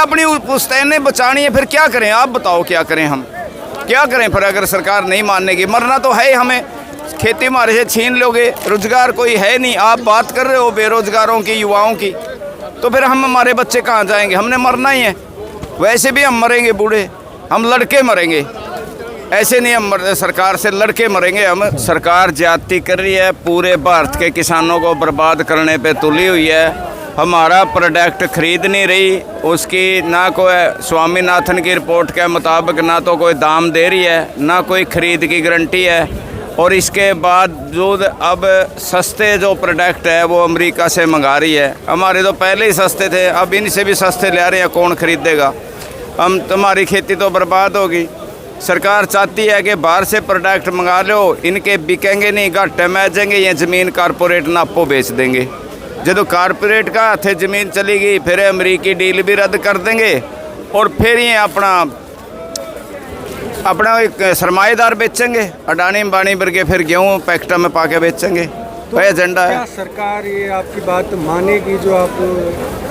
अपनी पुश्तैनें बचानी है, फिर क्या करें आप बताओ, क्या करें हम, क्या करें फिर अगर सरकार नहीं मानेगी। मरना तो है ही हमें, खेती हमारे से छीन लोगे, रोजगार कोई है नहीं। आप बात कर रहे हो बेरोजगारों की, युवाओं की, तो फिर हम हमारे बच्चे कहाँ जाएंगे, हमने मरना ही है। वैसे भी हम मरेंगे बूढ़े, हम लड़के मरेंगे, ऐसे नहीं हम सरकार से लड़के मरेंगे हम। सरकार ज्यादती कर रही है, पूरे भारत के किसानों को बर्बाद करने पे तुली हुई है। हमारा प्रोडक्ट खरीद नहीं रही, उसकी ना कोई स्वामीनाथन की रिपोर्ट के मुताबिक ना तो कोई दाम दे रही है, ना कोई ख़रीद की गारंटी है। और इसके बावजूद अब सस्ते जो प्रोडक्ट है वो अमेरिका से मंगा रही है। हमारे तो पहले ही सस्ते थे, अब इनसे भी सस्ते ले रहे हैं, कौन ख़रीदेगा। हम तुम्हारी खेती तो बर्बाद होगी। सरकार चाहती है कि बाहर से प्रोडक्ट मंगा लो, इनके बिकेंगे नहीं, घाटे में आ जाएंगे, ये ज़मीन कारपोरेट नापो बेच देंगे। जब कारपोरेट का हाथ ज़मीन चली गई, फिर अमेरिकी डील भी रद्द कर देंगे और फिर ये अपना एक सरमाएदार बेचेंगे, अडानी अंबानी वर्गे फिर गेहूँ पैकेटों में पाके बेचेंगे। तो एजेंडा है। सरकार ये आपकी बात मानेगी जो आप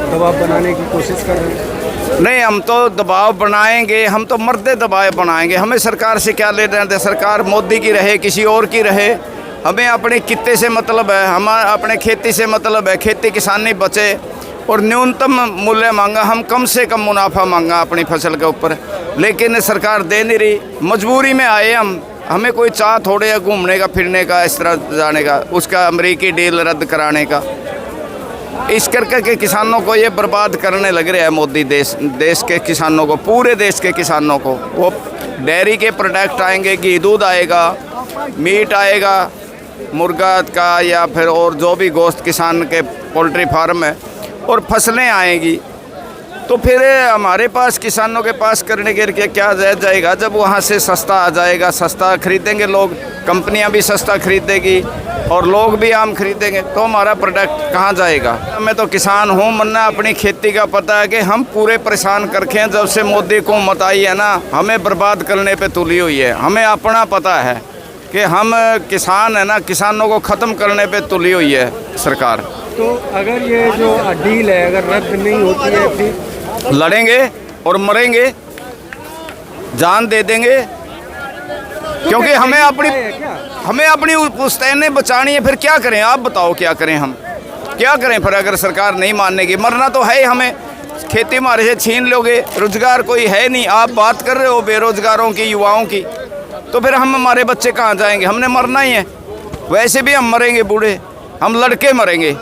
दबाव बनाने की कोशिश कर रहे हैं? नहीं, हम तो दबाव बनाएंगे, हम तो मर्दे दबाव बनाएंगे। हमें सरकार से क्या लेना देना, सरकार मोदी की रहे किसी और की रहे, हमें अपने कित्ते से मतलब है, हम अपने खेती से मतलब है। खेती किसानी बचे और न्यूनतम मूल्य मांगा, हम कम से कम मुनाफा मांगा अपनी फसल के ऊपर, लेकिन सरकार दे नहीं रही। मजबूरी में आए हम, हमें कोई चाह थोड़े है घूमने का, फिरने का, इस तरह जाने का, उसका अमेरिकी डील रद्द कराने का। इस करके के किसानों को ये बर्बाद करने लग रहा है मोदी। देश के किसानों को, पूरे देश के किसानों को, वो डेयरी के प्रोडक्ट आएंगे, घी दूध आएगा, मीट आएगा मुर्गा का, या फिर और जो भी गोश्त किसान के पोल्ट्री फार्म है, और फसलें आएंगी। तो फिर हमारे पास किसानों के पास करने के लिए क्या रह जाएगा, जब वहाँ से सस्ता आ जाएगा, सस्ता खरीदेंगे लोग, कंपनियाँ भी सस्ता खरीदेगी और लोग भी आम खरीदेंगे, तो हमारा प्रोडक्ट कहाँ जाएगा। मैं तो किसान हूँ, मन्ना अपनी खेती का पता है कि हम पूरे परेशान करके हैं। जब से मोदी को मत आई है ना, हमें बर्बाद करने पे तुली हुई है। हमें अपना पता है कि हम किसान है ना, किसानों को ख़त्म करने पे तुली हुई है सरकार। तो अगर ये जो डील है अगर रद्द नहीं होती है, फिर लड़ेंगे और मरेंगे, जान दे देंगे, क्योंकि हमें अपनी पुश्तैनें बचानी है। फिर क्या करें आप बताओ, क्या करें हम, क्या करें फिर अगर सरकार नहीं मानेगी। मरना तो है ही हमें, खेती हमारे से छीन लोगे, रोजगार कोई है नहीं। आप बात कर रहे हो बेरोजगारों की, युवाओं की, तो फिर हम हमारे बच्चे कहाँ जाएंगे, हमने मरना ही है। वैसे भी हम मरेंगे बूढ़े, हम लड़के मरेंगे,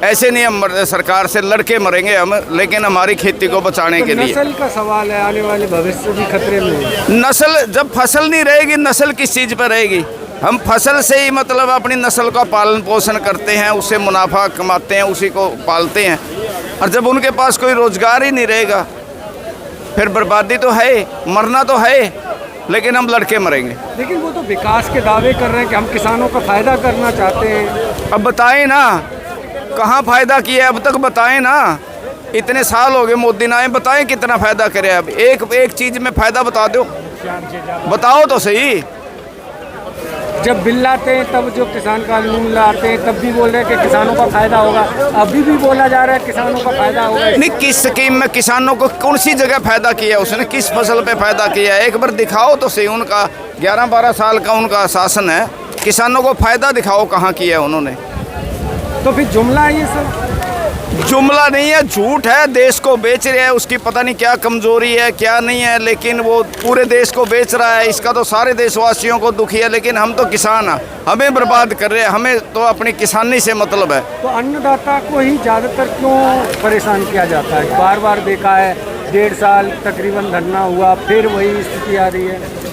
ऐसे नहीं हम सरकार से लड़के मरेंगे हम, लेकिन हमारी खेती को बचाने के लिए। नस्ल का सवाल है, आने वाले भविष्य भी खतरे में है। नस्ल, जब फसल नहीं रहेगी, नस्ल किस चीज़ पर रहेगी। हम फसल से ही मतलब अपनी नस्ल का पालन पोषण करते हैं, उससे मुनाफा कमाते हैं, उसी को पालते हैं। और जब उनके पास कोई रोजगार ही नहीं रहेगा, फिर बर्बादी तो है, मरना तो है, लेकिन हम लड़के मरेंगे। लेकिन वो तो विकास के दावे कर रहे हैं कि हम किसानों का फ़ायदा करना चाहते हैं। अब बताएं ना, कहाँ फ़ायदा किया अब तक, बताएं ना। इतने साल हो गए मोदी ना आए, बताएं कितना फ़ायदा करे। अब एक चीज़ में फ़ायदा बता दो, बताओ तो सही। जब बिल लाते हैं तब जो किसान कानून लाते हैं तब भी बोल रहे हैं कि किसानों का फ़ायदा होगा, अभी भी बोला जा रहा है किसानों का फ़ायदा होगा। नहीं, किस स्कीम में किसानों को कौन सी जगह फ़ायदा किया उसने, किस फसल पे फ़ायदा किया, एक बार दिखाओ तो सही। उनका 11-12 साल का उनका शासन है, किसानों को फ़ायदा दिखाओ कहाँ किया उन्होंने। तो फिर जुमला है ये सब, जुमला नहीं है, झूठ है। देश को बेच रहा है, उसकी पता नहीं क्या कमजोरी है क्या नहीं है, लेकिन वो पूरे देश को बेच रहा है। इसका तो सारे देशवासियों को दुखी है, लेकिन हम तो किसान हैं, हमें बर्बाद कर रहे हैं। हमें तो अपनी किसानी से मतलब है। तो अन्नदाता को ही ज़्यादातर क्यों परेशान किया जाता है? बार बार देखा है, 1.5 साल तकरीबन धरना हुआ, फिर वही स्थिति आ रही है।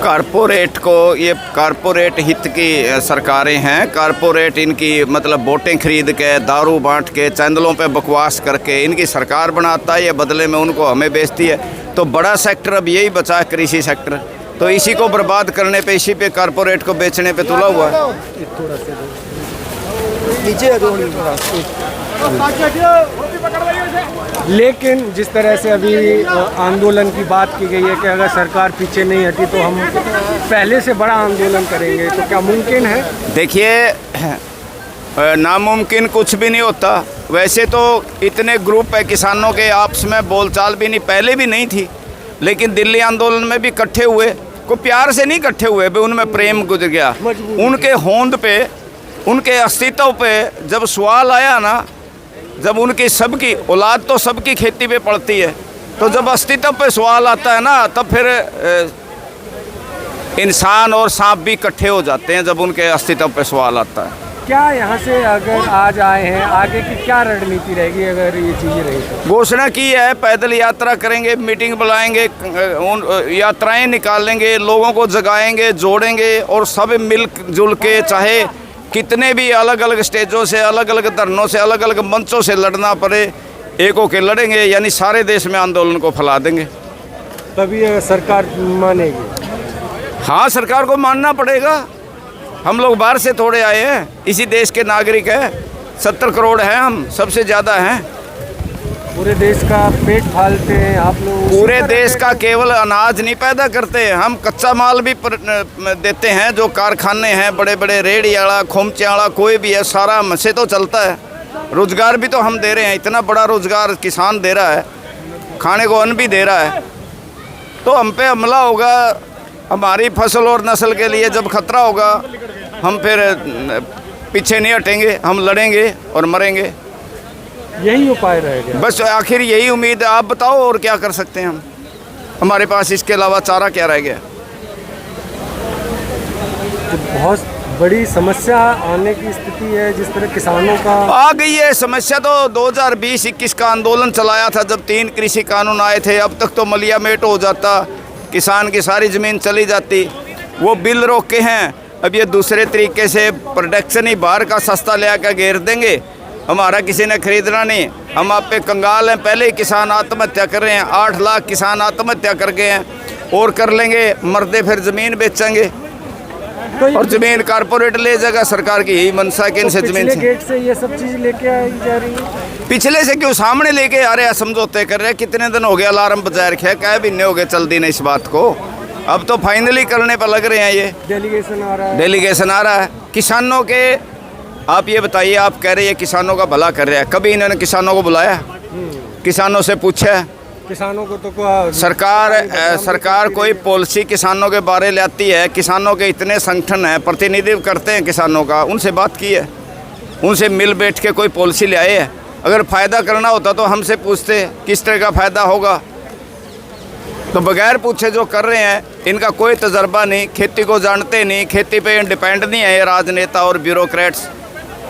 कारपोरेट को, ये कारपोरेट हित की सरकारें हैं। कारपोरेट इनकी मतलब वोटें खरीद के, दारू बांट के, चैनलों पे बकवास करके इनकी सरकार बनाता है, ये बदले में उनको हमें बेचती है। तो बड़ा सेक्टर अब यही बचा है, कृषि सेक्टर, तो इसी को बर्बाद करने पे, इसी पे कारपोरेट को बेचने पे तुला हुआ है। लेकिन जिस तरह से अभी आंदोलन की बात की गई है कि अगर सरकार पीछे नहीं हटी तो हम पहले से बड़ा आंदोलन करेंगे, तो क्या मुमकिन है? देखिए, नामुमकिन कुछ भी नहीं होता। वैसे तो इतने ग्रुप है किसानों के, आपस में बोलचाल भी नहीं, पहले भी नहीं थी, लेकिन दिल्ली आंदोलन में भी इकट्ठे हुए, कोई प्यार से नहीं इकट्ठे हुए, भी उनमें प्रेम गुजर गया। उनके होंद पे, उनके अस्तित्व पे जब सवाल आया ना, जब उनकी सबकी औलाद तो सबकी खेती पे पड़ती है, तो जब अस्तित्व पे सवाल आता है ना, तब फिर इंसान और सांप भी इकट्ठे हो जाते हैं जब उनके अस्तित्व पे सवाल आता है। क्या यहाँ से अगर आज आए हैं, आगे की क्या रणनीति रहेगी अगर ये चीज़ें रही तो? घोषणा की है, पैदल यात्रा करेंगे, मीटिंग बुलाएंगे, उन यात्राएं निकालेंगे, लोगों को जगाएंगे, जोड़ेंगे और सब मिलजुल के, चाहे कितने भी अलग अलग स्टेजों से, अलग अलग धरनों से, अलग अलग मंचों से लड़ना पड़े, एक होकर लड़ेंगे, यानी सारे देश में आंदोलन को फैला देंगे। तभी सरकार मानेगी। हाँ, सरकार को मानना पड़ेगा। हम लोग बाहर से थोड़े आए हैं, इसी देश के नागरिक हैं, 70 करोड़ हैं, हम सबसे ज़्यादा हैं। पूरे देश का पेट पालते हैं आप लोग। पूरे देश का केवल अनाज नहीं पैदा करते हैं, हम कच्चा माल भी देते हैं। जो कारखाने हैं, बड़े बड़े रेहड़ी वाला, खोमचे वाला, कोई भी है, सारा हमसे तो चलता है। रोज़गार भी तो हम दे रहे हैं, इतना बड़ा रोज़गार किसान दे रहा है, खाने को अन्न भी दे रहा है। तो हम पे हमला होगा, हमारी फसल और नस्ल के लिए जब खतरा होगा, हम फिर पीछे नहीं हटेंगे, हम लड़ेंगे और मरेंगे। यही उपाय रहेगा। बस आखिर यही उम्मीद है। आप बताओ और क्या कर सकते हैं हम, हमारे पास इसके अलावा चारा क्या रह गया? तो बहुत बड़ी समस्या आने की स्थिति है, जिस तरह किसानों का आ गई है समस्या। तो 2020-21 का आंदोलन चलाया था जब 3 कृषि कानून आए थे, अब तक तो मलिया मेट हो जाता, किसान की सारी ज़मीन चली जाती। वो बिल रोके हैं, अब ये दूसरे तरीके से प्रोडक्शन ही बाहर का सस्ता ले आकर घेर देंगे, हमारा किसी ने खरीदना नहीं। हम आप पे कंगाल हैं, पहले ही किसान आत्महत्या कर रहे हैं, 8 लाख किसान आत्महत्या कर गए हैं, और कर लेंगे, मरदे फिर ज़मीन बेचेंगे और ज़मीन कारपोरेट ले जाएगा। सरकार की यही मनसा है कि इनसे ज़मीन से गेट से ये सब चीज़ लेके आई जा रही है। पिछले से क्यों सामने लेके आ रहे हैं, समझौते कर रहे हैं। कितने दिन हो गए अलार्म बजाय रखे, क्या महीने हो गए चलती नहीं इस बात को, अब तो फाइनली करने पर लग रहे हैं। ये डेलीगेशन आ रहा है, डेलीगेशन आ रहा है किसानों के। आप ये बताइए, आप कह रहे हैं किसानों का भला कर रहे हैं, कभी इन्होंने किसानों को बुलाया, किसानों से पूछा? किसानों को तो सरकार कोई पॉलिसी किसानों के बारे लाती है, किसानों के इतने संगठन हैं, प्रतिनिधित्व करते हैं किसानों का, उनसे बात की है, उनसे मिल बैठ के कोई पॉलिसी ले आए है? अगर फ़ायदा करना होता तो हमसे पूछते किस तरह का फ़ायदा होगा। तो बगैर पूछे जो कर रहे हैं, इनका कोई तजर्बा नहीं, खेती को जानते नहीं, खेती पे डिपेंड नहीं है ये राजनेता और ब्यूरोक्रेट्स,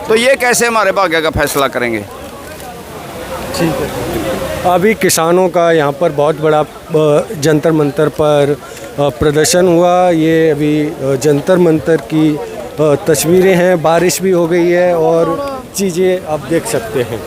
तो ये कैसे हमारे भाग्य का फैसला करेंगे? ठीक है। अभी किसानों का यहाँ पर बहुत बड़ा जंतर मंतर पर प्रदर्शन हुआ। ये अभी जंतर मंतर की तस्वीरें हैं, बारिश भी हो गई है और चीज़ें आप देख सकते हैं।